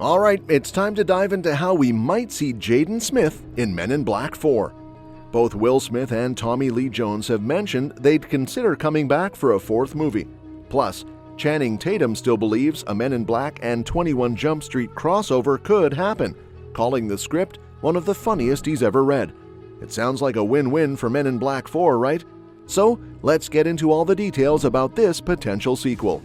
Alright, it's time to dive into how we might see Jaden Smith in Men in Black 4. Both Will Smith and Tommy Lee Jones have mentioned they'd consider coming back for a fourth movie. Plus, Channing Tatum still believes a Men in Black and 21 Jump Street crossover could happen, calling the script one of the funniest he's ever read. It sounds like a win-win for Men in Black 4, right? So, let's get into all the details about this potential sequel.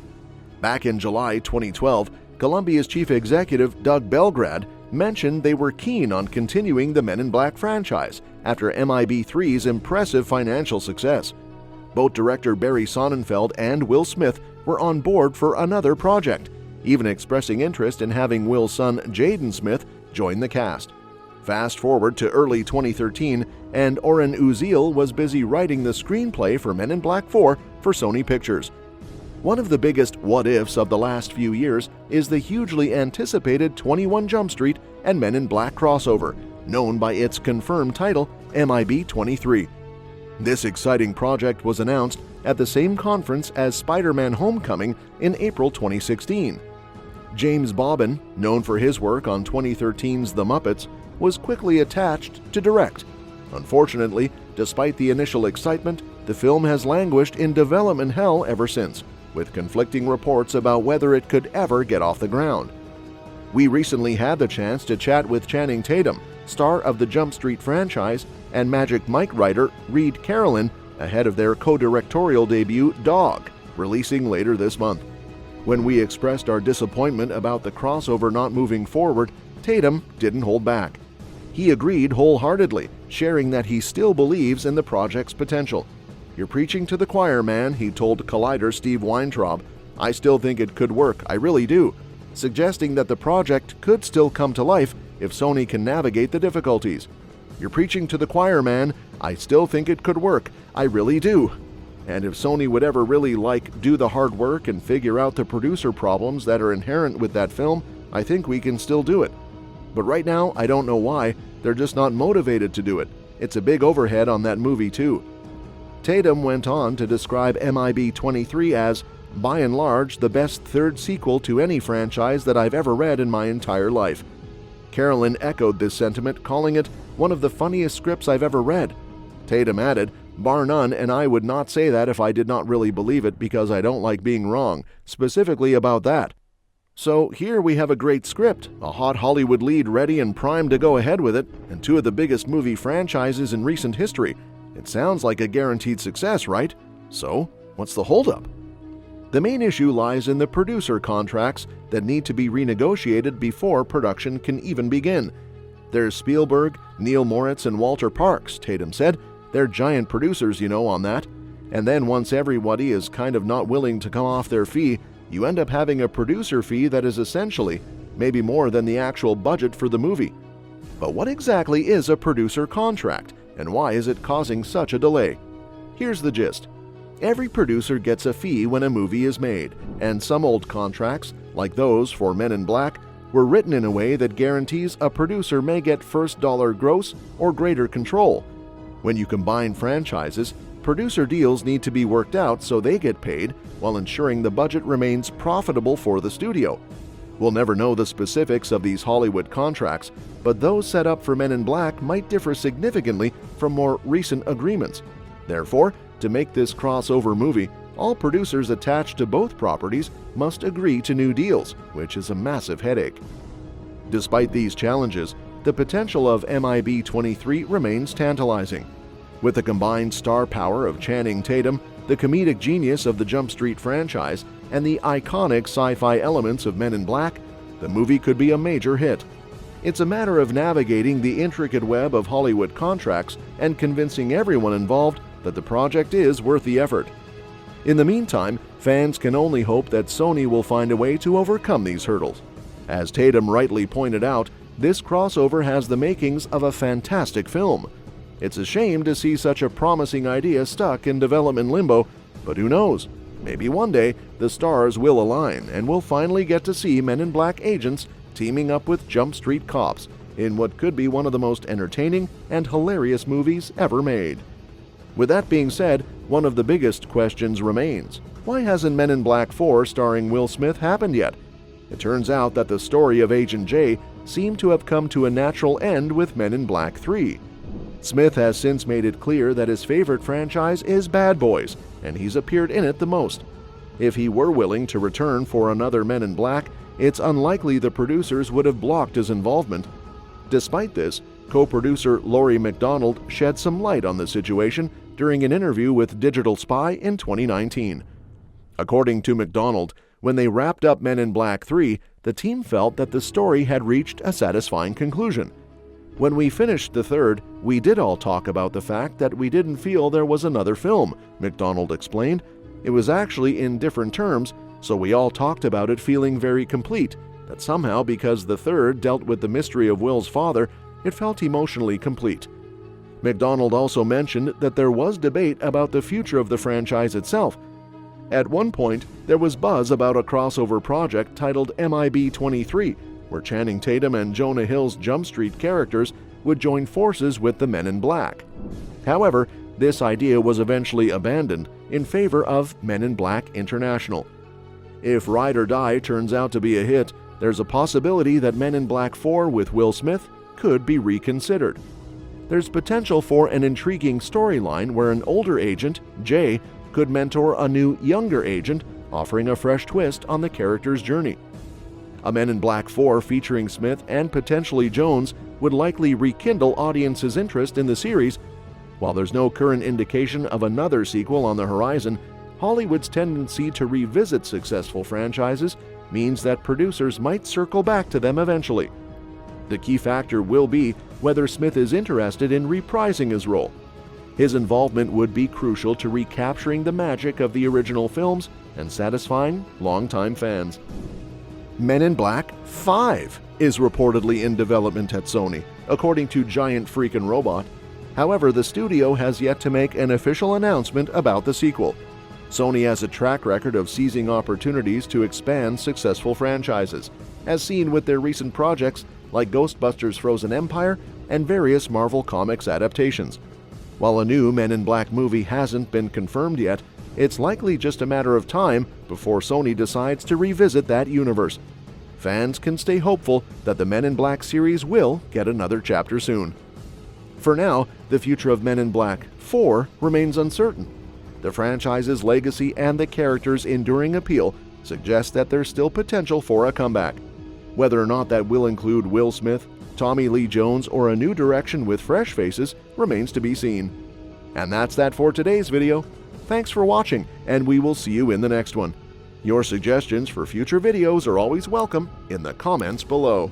Back in July 2012, Columbia's chief executive Doug Belgrad mentioned they were keen on continuing the Men in Black franchise after MIB3's impressive financial success. Both director Barry Sonnenfeld and Will Smith were on board for another project, even expressing interest in having Will's son Jaden Smith join the cast. Fast forward to early 2013, and Oren Uziel was busy writing the screenplay for Men in Black 4 for Sony Pictures. One of the biggest what-ifs of the last few years is the hugely anticipated 21 Jump Street and Men in Black crossover, known by its confirmed title, MIB23. This exciting project was announced at the same conference as Spider-Man Homecoming in April 2016. James Bobbin, known for his work on 2013's The Muppets, was quickly attached to direct. Unfortunately, despite the initial excitement, the film has languished in development hell ever since, with conflicting reports about whether it could ever get off the ground. We recently had the chance to chat with Channing Tatum, star of the Jump Street franchise, and Magic Mike writer Reed Carolyn ahead of their co-directorial debut Dog, releasing later this month. When we expressed our disappointment about the crossover not moving forward, Tatum didn't hold back. He agreed wholeheartedly, sharing that he still believes in the project's potential. "You're preaching to the choir, man," he told Collider Steve Weintraub. "I still think it could work, I really do," suggesting that the project could still come to life if Sony can navigate the difficulties. "You're preaching to the choir, man. I still think it could work, I really do. And if Sony would ever really do the hard work and figure out the producer problems that are inherent with that film, I think we can still do it. But right now, I don't know why, they're just not motivated to do it. It's a big overhead on that movie too." Tatum went on to describe MIB23 as, "by and large, the best third sequel to any franchise that I've ever read in my entire life." Carolyn echoed this sentiment, calling it one of the funniest scripts I've ever read. Tatum added, "Bar none, and I would not say that if I did not really believe it because I don't like being wrong, specifically about that." So here we have a great script, a hot Hollywood lead ready and primed to go ahead with it, and two of the biggest movie franchises in recent history. It sounds like a guaranteed success, right? So, what's the holdup? The main issue lies in the producer contracts that need to be renegotiated before production can even begin. There's Spielberg, Neil Moritz, and Walter Parks, Tatum said. They're giant producers, on that. And then once everybody is kind of not willing to come off their fee, you end up having a producer fee that is essentially maybe more than the actual budget for the movie. But what exactly is a producer contract? And why is it causing such a delay? Here's the gist. Every producer gets a fee when a movie is made, and some old contracts, like those for Men in Black, were written in a way that guarantees a producer may get first dollar gross or greater control. When you combine franchises, producer deals need to be worked out so they get paid while ensuring the budget remains profitable for the studio. We'll never know the specifics of these Hollywood contracts, but those set up for Men in Black might differ significantly from more recent agreements. Therefore, to make this crossover movie, all producers attached to both properties must agree to new deals, which is a massive headache. Despite these challenges, the potential of MIB23 remains tantalizing. With the combined star power of Channing Tatum, the comedic genius of the Jump Street franchise, and the iconic sci-fi elements of Men in Black, the movie could be a major hit. It's a matter of navigating the intricate web of Hollywood contracts and convincing everyone involved that the project is worth the effort. In the meantime, fans can only hope that Sony will find a way to overcome these hurdles. As Tatum rightly pointed out, this crossover has the makings of a fantastic film. It's a shame to see such a promising idea stuck in development limbo, but who knows? Maybe one day the stars will align and we'll finally get to see Men in Black agents teaming up with Jump Street cops in what could be one of the most entertaining and hilarious movies ever made. With that being said, one of the biggest questions remains. Why hasn't Men in Black 4 starring Will Smith happened yet? It turns out that the story of Agent J seemed to have come to a natural end with Men in Black 3. Smith has since made it clear that his favorite franchise is Bad Boys, and he's appeared in it the most. If he were willing to return for another Men in Black, it's unlikely the producers would have blocked his involvement. Despite this, co-producer Laurie MacDonald shed some light on the situation during an interview with Digital Spy in 2019. According to MacDonald, when they wrapped up Men in Black 3, the team felt that the story had reached a satisfying conclusion. When we finished the third, we did all talk about the fact that we didn't feel there was another film, MacDonald explained. It was actually in different terms, so we all talked about it feeling very complete, that somehow because the third dealt with the mystery of Will's father, it felt emotionally complete. MacDonald also mentioned that there was debate about the future of the franchise itself. At one point, there was buzz about a crossover project titled MIB-23, where Channing Tatum and Jonah Hill's Jump Street characters would join forces with the Men in Black. However, this idea was eventually abandoned in favor of Men in Black International. If Ride or Die turns out to be a hit, there's a possibility that Men in Black 4 with Will Smith could be reconsidered. There's potential for an intriguing storyline where an older agent, Jay, could mentor a new, younger agent, offering a fresh twist on the character's journey. A Men in Black 4 featuring Smith and potentially Jones would likely rekindle audiences' interest in the series. While there's no current indication of another sequel on the horizon, Hollywood's tendency to revisit successful franchises means that producers might circle back to them eventually. The key factor will be whether Smith is interested in reprising his role. His involvement would be crucial to recapturing the magic of the original films and satisfying longtime fans. Men in Black 5 is reportedly in development at Sony, according to Giant Freakin' Robot. However, the studio has yet to make an official announcement about the sequel. Sony has a track record of seizing opportunities to expand successful franchises, as seen with their recent projects like Ghostbusters Frozen Empire and various Marvel Comics adaptations. While a new Men in Black movie hasn't been confirmed yet, it's likely just a matter of time before Sony decides to revisit that universe. Fans can stay hopeful that the Men in Black series will get another chapter soon. For now, the future of Men in Black 4 remains uncertain. The franchise's legacy and the character's enduring appeal suggest that there's still potential for a comeback. Whether or not that will include Will Smith, Tommy Lee Jones, or a new direction with fresh faces remains to be seen. And that's that for today's video. Thanks for watching, and we will see you in the next one. Your suggestions for future videos are always welcome in the comments below.